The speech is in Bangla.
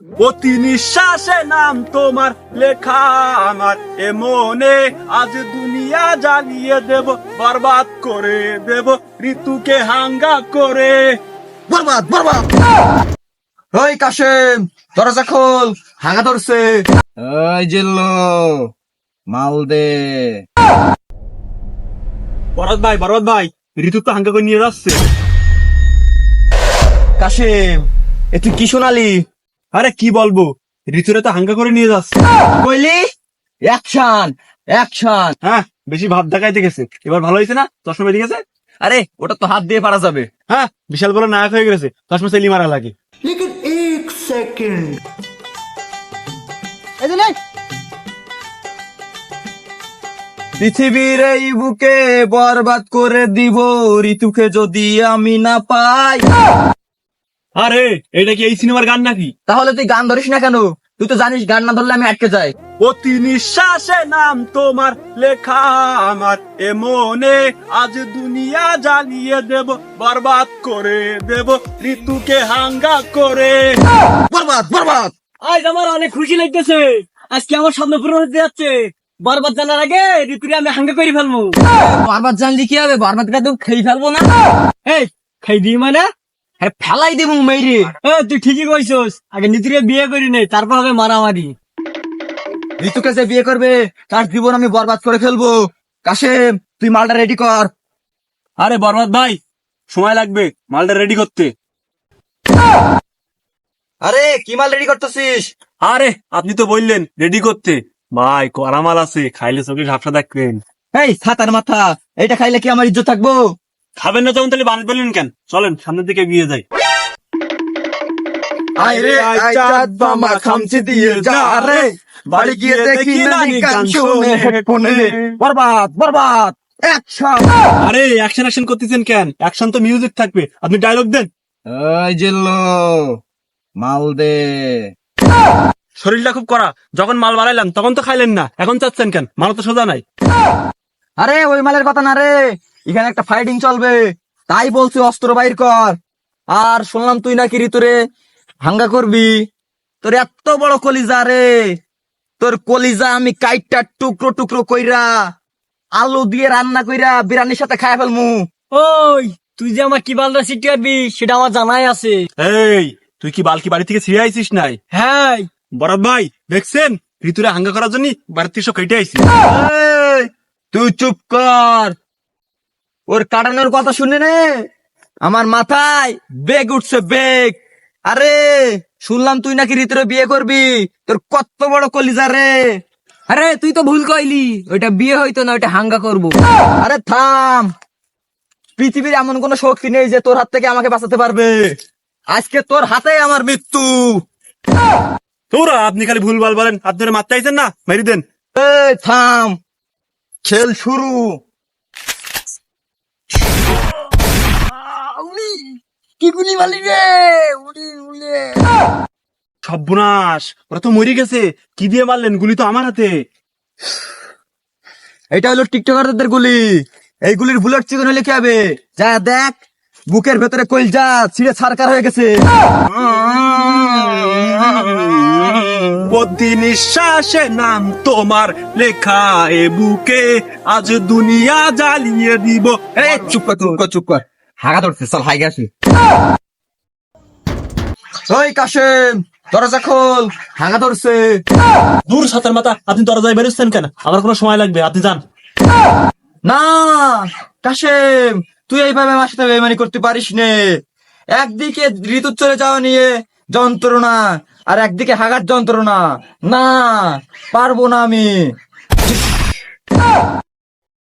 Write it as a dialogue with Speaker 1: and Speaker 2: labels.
Speaker 1: প্রতি নিঃশ্বাসে নাম তোমার লেখা আমার এ মনে, আজ দুনিয়া জ্বালিয়ে দেব, বরবাদ করে দেব ঋতুকে হাঙ্গা করে।
Speaker 2: বরবাদ বরবাদ। ওই কাশেম, দরজা খোল, হাঙ্গা ধরছে। ওই জিল্লো, মাল দে।
Speaker 1: বরবাদ ভাই, ঋতু তো হাঙ্গা করে নিয়ে যাচ্ছে।
Speaker 2: কাশেম, এ তুই কি শোনালি?
Speaker 1: আরে কি বলবো, ঋতুরে তো হাঙ্গা করে নিয়ে যাচ্ছে।
Speaker 2: কইলি অ্যাকশন অ্যাকশন।
Speaker 1: হ্যাঁ, বেশি ভাব দেখাইতে গেছে। এবার ভালো হয়েছে না? চশমা বেরিয়ে গেছে।
Speaker 2: আরে ওটা তো হাত দিয়ে পারা যাবে।
Speaker 1: হ্যাঁ, বিশাল বড় নায়ক হয়ে গেছে, চশমা সেলি মারা লাগে।
Speaker 2: পৃথিবীর এই বুকে বরবাদ করে দিব ঋতুকে যদি আমি না পাই।
Speaker 1: আরে এটা কি এই সিনেমার গান নাকি?
Speaker 2: তাহলে তুই গান ধরিস না কেন? তুই তো জানিস গান না ধরলে আমি আটকে যাই।
Speaker 1: প্রতি নিঃশ্বাসে নাম তোমার লেখা আমার এ মনে, আজ দুনিয়া জ্বালিয়ে দেব, বরবাদ করে দেব ঋতুকে হাঙ্গা করে।
Speaker 2: বরবাদ বরবাদ।
Speaker 3: আজ আমার অনেক খুশি লাগতেছে। আজকে আমার স্বপ্ন পূরণ হতে যাচ্ছে। বরবাদ জানার আগে ঋতুরে আমি হাঙ্গা করে ফেলবো।
Speaker 2: বরবাদ জানলি কি হবে? বরবাদটা তো খেয়ে ফেলবো না?
Speaker 3: এই খাই দিই মানে
Speaker 2: আরে ফেলাই দেবো মেরে।
Speaker 3: তুই ঠিকই কইছস। আগে ঋতুরে বিয়ে করি নে, তারপর হবে মারামারি।
Speaker 2: ঋতুকে যে বিয়ে করবে তার জীবন আমি বরবাদ করে ফেলবো। কাশেম, তুই মালটা রেডি কর।
Speaker 1: আরে বরবাদ ভাই, সময় লাগবে মালটা রেডি করতে।
Speaker 2: আরে কি মাল রেডি করতেছিস?
Speaker 1: আরে আপনি তো বললেন রেডি করতে। ভাই কড়া মাল আছে, খাইলে চোখে ঝাপসা দেখবেন।
Speaker 2: এই ছাতার মাথা, এটা খাইলে কি আমার ইজ্জত থাকবো?
Speaker 1: খাবেন না যখন তাহলে বানিয়ে বললেন কেন? চলেন সামনের দিকে এগিয়ে যাই।
Speaker 2: আরে চাঁদ বামা খামচি দিয়ে যা রে, বাড়ি গিয়ে দেখি নানি গান শুনে হেডফোনে। বরবাদ বরবাদ অ্যাকশন।
Speaker 1: আরে অ্যাকশন অ্যাকশন করতেছেন কেন? অ্যাকশন তো মিউজিক থাকবে, আপনি ডায়লগ দেন।
Speaker 2: ওই জিল্লো, মাল দে।
Speaker 1: শরীরটা খুব কড়া, যখন মাল বাড়াইলাম তখন তো খাইলেন না, এখন চাচ্ছেন কেন? মাল তো সোজা নাই।
Speaker 2: আরে ওই মালের কথা না রে, এখানে একটা ফাইটিং চলবে, তাই বলছি অস্ত্র বাইর কর। আর শুনলাম তুই নাকি ঋতুরে হাঙ্গা করবি। তোর এত বড় কলিজা রে, তোর কলিজা আমি কাইটটা টুকরো টুকরো কইরা আলু দিয়ে রান্না কইরা বিরিয়ানির সাথে খাইয়া ফেলমু।
Speaker 3: ওই তুই যে আমার কি বালটা শিখাবি সেটা আমার জানাই আছে।
Speaker 1: এই তুই কি বালকি বাড়ি থেকে ছিঁড়ে আইছিস নাই?
Speaker 3: হ্যাঁ,
Speaker 1: বরবাদ ভাই দেখছেন, ঋতুরে হাঙ্গা করার জন্য বাড়ির থেকে সব কেটে আইছি।
Speaker 2: এই, তুই চুপ কর। ওর কাটানোর কথা শুনে নে আমার মাথায় বেগ উঠছে বেগ। আরে শুনলাম তুই নাকি ঋতুরে বিয়ে করবি, তোর কত বড় কলিজা রে।
Speaker 3: আরে তুই তো ভুল কইলি, ওইটা বিয়ে হইতো না, ওইটা হাঙ্গা করবো।
Speaker 2: আরে থাম, পৃথিবীর এমন কোন শক্তি নেই যে তোর হাত থেকে আমাকে বাঁচাতে পারবে। আজকে তোর হাতে আমার মৃত্যু।
Speaker 1: তোরা আপনি খালি ভুল ভাল বলেন, আপনারা মারতে আইছেন না, মেরি দেন।
Speaker 2: এই থাম, খেল শুরু।
Speaker 3: কি গুলি মালি রে?
Speaker 1: সর্বনাশ, ওরা তো মরে গেছে। কি দিয়ে মারলেন? গুলি তো আমার হাতে।
Speaker 2: এটা হলো টিকটকারদের গুলি। এই গুলির বুলেট চিকন হলে কি হবে? যা দেখ, বুকের ভেতরে কইলজা ছিঁড়ে ছারকার হয়ে গেছে।
Speaker 1: প্রতি নিঃশ্বাসে নাম তোমার লেখা এ বুকে, আজ দুনিয়া জ্বালিয়ে দিব।
Speaker 2: এই চুপ কর চুপ কর চুপ কর, হাগা ধরছে, চল হাই গেছে। ওই কাশেম, দরজা খোল, হাগা ধরছে।
Speaker 1: দূর সাতার মাথা, আপনি দরজায় বেরোচ্ছেন কেন? আমার কোনো সময় লাগবে, আপনি যান।
Speaker 2: না কাশেম, তুই এইভাবে আমার সাথে বেইমানি করতে পারিস নে। একদিকে ঋতু চলে যাওয়া নিয়ে যন্ত্রণা, আর একদিকে হাগার যন্ত্রণা। না, পারবো না আমি।